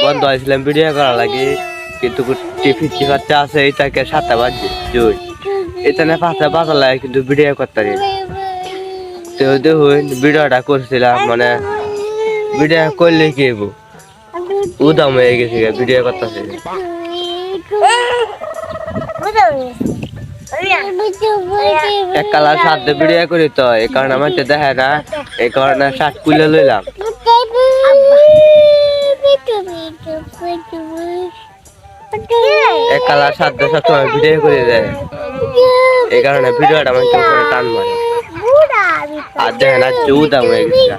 বন্ধ হয়েছিলাম ভিডিও করা লাগে, কিন্তু টিভি খরচা আছে এইটাকে 7টা বাজে জোর এটা না 5টা বাজা লাগে, কিন্তু ভিডিও করতে পারি না। তো দেখুন ভিডিওটা করছিলাম, মানে ভিডিও করলে কি হবো, উদাম হয়ে গেছে ভিডিও করতেছে। এক কালার সাথে ভিডিও করি তো এই কারণে আমার দেখে না, এই কারণে শার্ট খুলে লইলাম। এক কালার সাথে সবসময় ভিডিও করে দেয়, এই কারণে ভিডিওটা আমার উপরে টান মারে। আর দেখে না উদাম হয়ে গেছে।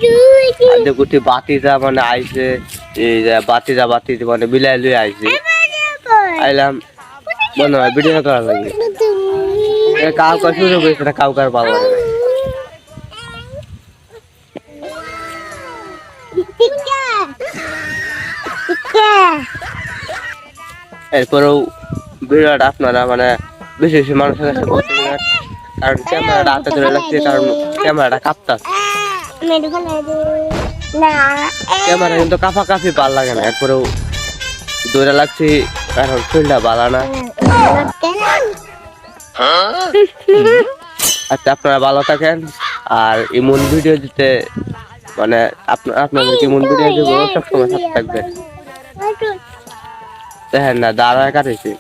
আর দেখুটি বাতিটা মানে আইসে, এই যে বাতিটা মানে বিলাই লুই আইসে, আইলাম মনে হয় ভিডিও করা লাগে। কাউকে শুরু করেছে না, কাউকে ভালো লাগে না। এরপরেও ভিডিওটা আপনারা মানে বেশি বেশি মানুষের কাছে পৌঁছে দেবেন, কারণ ক্যামেরাটা হাতে ধরে লাগছে, কারণ ক্যামেরাটা কাঁপতাছে। ক্যামেরা কিন্তু কাঁপি ভাল লাগে না, এরপরেও দৌড়ে লাগছে, কারণ শরীরটা ভালো না। আচ্ছা, আপনারা ভালো থাকেন। আর এমন ভিডিও দিতে মানে আপনাদের এমন ভিডিও দিব সবসময় সাথে থাকবেন। দেখেন না দাঁড়ায় কাটেছে।